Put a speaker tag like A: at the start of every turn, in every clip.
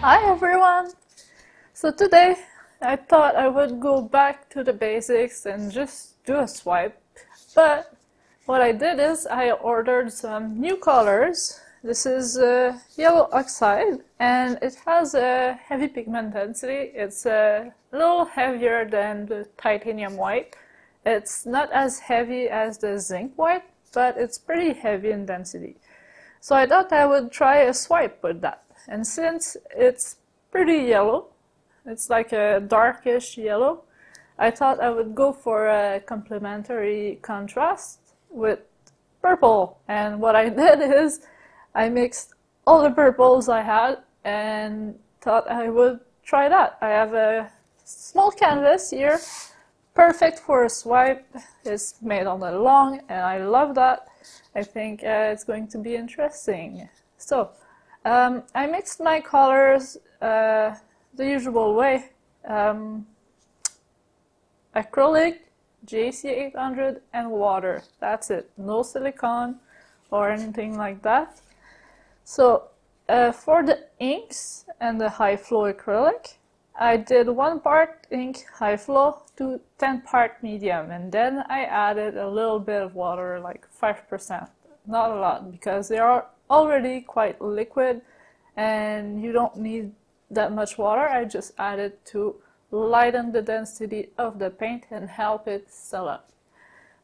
A: Hi everyone! So today I thought I would go back to the basics and just do a swipe, but what I did is I ordered some new colors. This is yellow oxide and it has a heavy pigment density. It's a little heavier than the titanium white. It's not as heavy as the zinc white, but it's pretty heavy in density. So I thought I would try a swipe with that. And since it's pretty yellow, it's like a darkish yellow, I thought I would go for a complementary contrast with purple. And what I did is I mixed all the purples I had and thought I would try that. I have a small canvas here, perfect for a swipe. It's made on the long and I love that. I think it's going to be interesting. So I mixed my colors the usual way. Acrylic, JC800 and water. That's it. No silicone or anything like that. So for the inks and the high flow acrylic, I did 1 part ink high flow to 10 part medium, and then I added a little bit of water, like 5%. Not a lot, because they are already quite liquid and you don't need that much water. I just added to lighten the density of the paint and help it settle up.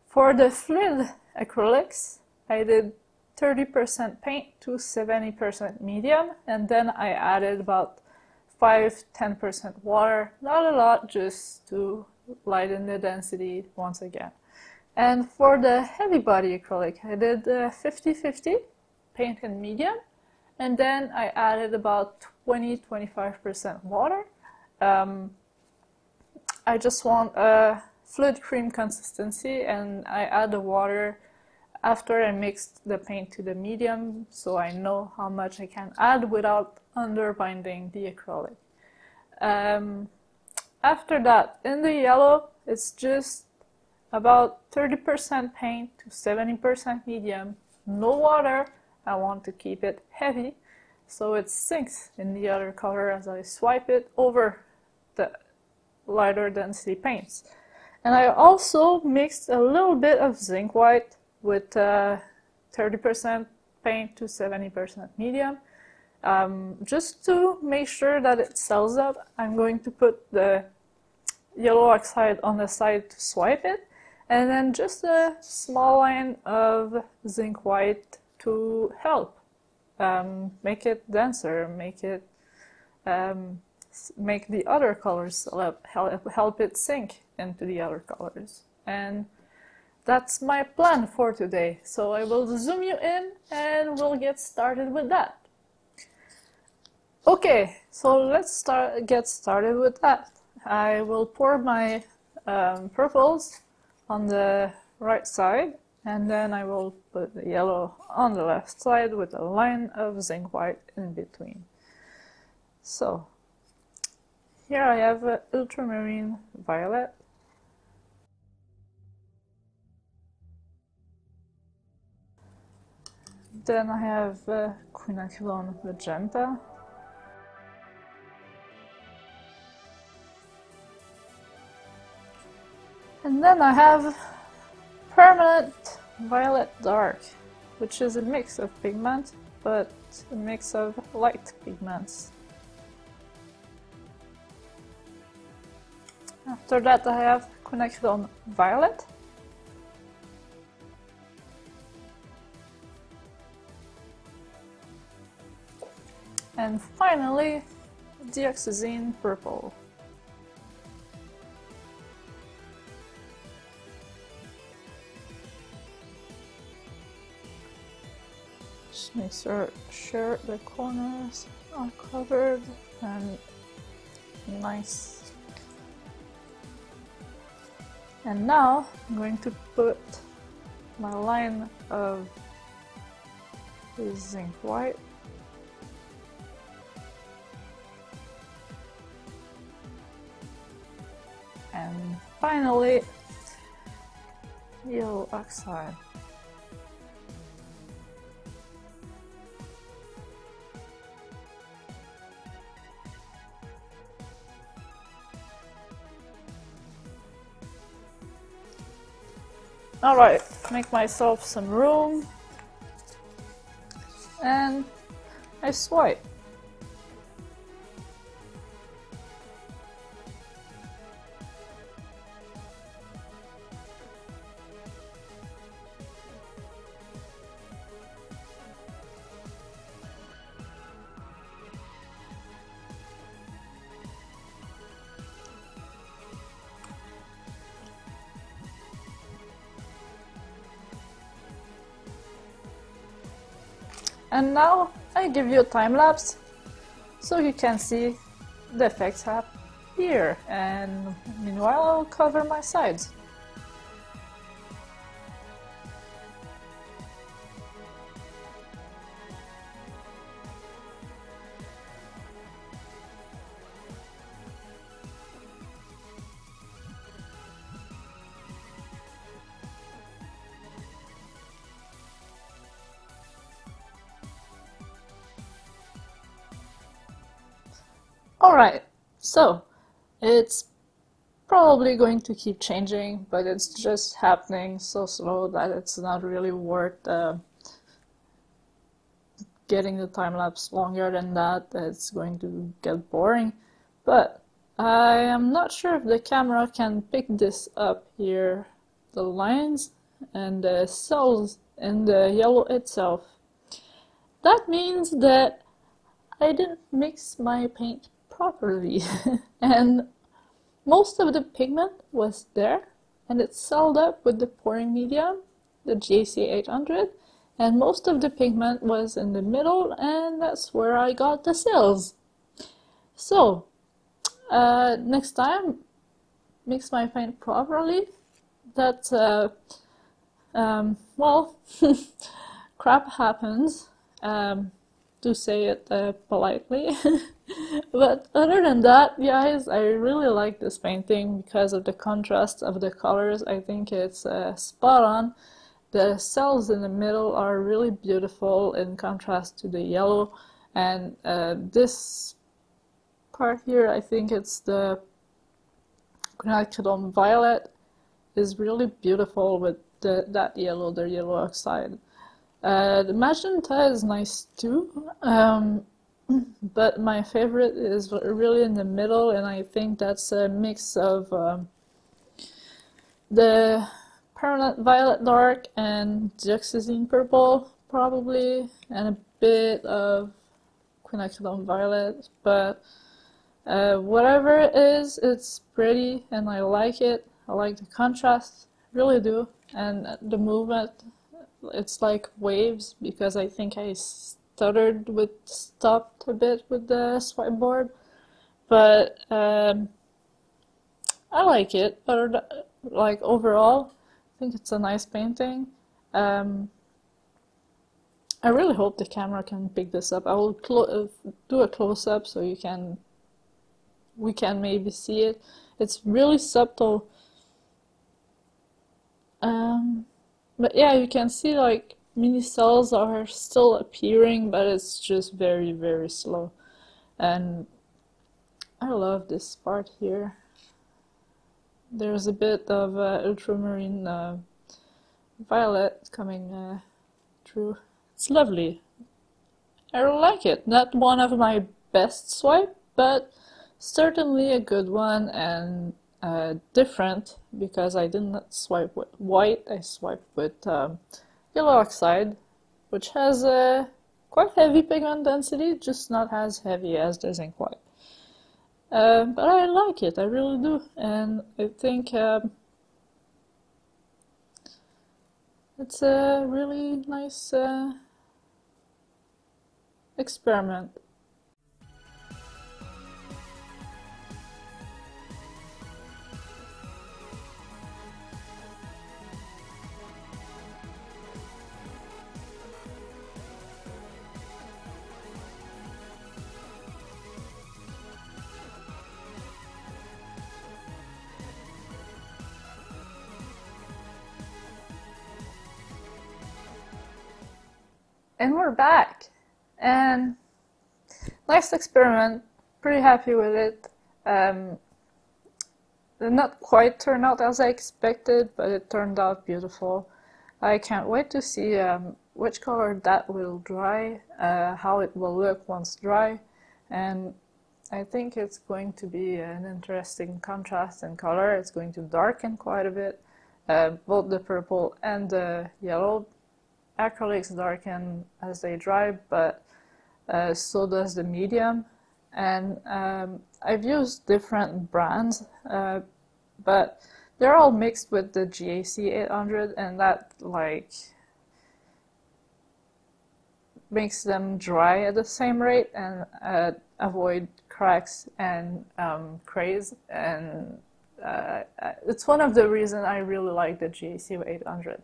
A: For the fluid acrylics, I did 30% paint to 70% medium, and then I added about 5–10% water, not a lot, just to lighten the density once again. And for the heavy body acrylic, I did 50–50 paint and medium, and then I added about 20–25% water. I just want a fluid cream consistency, and I add the water after I mixed the paint to the medium, so I know how much I can add without underbinding the acrylic. After that, in the yellow, it's just about 30% paint to 70% medium, no water. I want to keep it heavy, so it sinks in the other color as I swipe it over the lighter density paints. And I also mixed a little bit of zinc white with 30% paint to 70% medium. Just to make sure that it settles up, I'm going to put the yellow oxide on the side to swipe it, and then just a small line of zinc white to help make it denser, make the other colors help it sink into the other colors. And that's my plan for today. So I will zoom you in and we'll get started with that. Okay, so let's get started with that. I will pour my purples on the right side, and then I will put the yellow on the left side with a line of zinc white in between. So here I have ultramarine violet. Then I have Quinacridone Magenta. And then I have Permanent Violet Dark, which is a mix of pigment, but a mix of light pigments. After that I have Quinacridone Violet. And finally, Dioxazine Purple. Just make sure the corners are covered and nice. And now I'm going to put my line of zinc white. And finally, yellow oxide. Alright, make myself some room, and I swipe. And now I give you a time lapse so you can see the effects happen here, and meanwhile I'll cover my sides. Alright, so it's probably going to keep changing, but it's just happening so slow that it's not really worth getting the time lapse longer than that. It's going to get boring. But I am not sure if the camera can pick this up here, the lines and the cells in the yellow itself. That means that I didn't mix my paint properly and most of the pigment was there and it's sealed up with the pouring medium, the JC800, and most of the pigment was in the middle, and that's where I got the cells. So next time, mix my paint properly. That well, crap happens, to say it politely. But other than that, guys, I really like this painting because of the contrast of the colors. I think it's spot on. The cells in the middle are really beautiful in contrast to the yellow, and this part here, I think it's the Quinacridone violet, is really beautiful with that yellow, the yellow oxide. The magenta is nice too, but my favorite is really in the middle, and I think that's a mix of the permanent violet dark and Dioxazine purple, probably, and a bit of Quinacridone violet, but whatever it is, it's pretty and I like it. I like the contrast, really do, and the movement. It's like waves, because I think I stopped a bit with the swipe board, but I like it. But like overall, I think it's a nice painting. I really hope the camera can pick this up. I will do a close-up so we can maybe see it. It's really subtle. But yeah, you can see like mini cells are still appearing, but it's just very, very slow. And I love this part here. There's a bit of ultramarine violet coming through. It's lovely. I really like it. Not one of my best swipe, but certainly a good one, and different, because I did not swipe with white, I swiped with yellow oxide, which has a quite heavy pigment density, just not as heavy as the zinc white. But I like it, I really do, and I think it's a really nice experiment. And we're back, and nice experiment, pretty happy with it. not quite turned out as I expected, but it turned out beautiful. I can't wait to see which color that will dry, how it will look once dry, and I think it's going to be an interesting contrast in color. It's going to darken quite a bit, both the purple and the yellow. Acrylics darken as they dry, but so does the medium. And I've used different brands, but they're all mixed with the GAC 800, and that like makes them dry at the same rate and avoid cracks and craze. And it's one of the reasons I really like the GAC 800.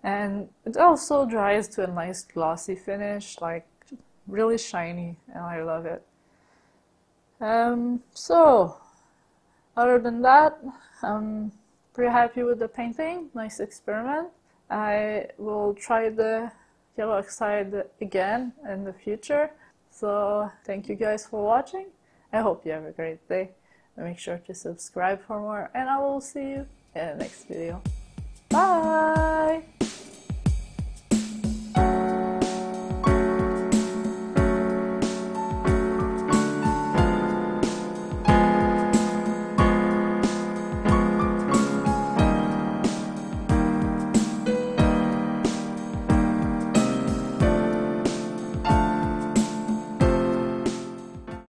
A: And it also dries to a nice glossy finish, like really shiny, and I love it. So other than that, I'm pretty happy with the painting. Nice experiment. I will try the yellow oxide again in the future. So thank you guys for watching. I hope you have a great day. Make sure to subscribe for more, and I will see you in the next video. Bye!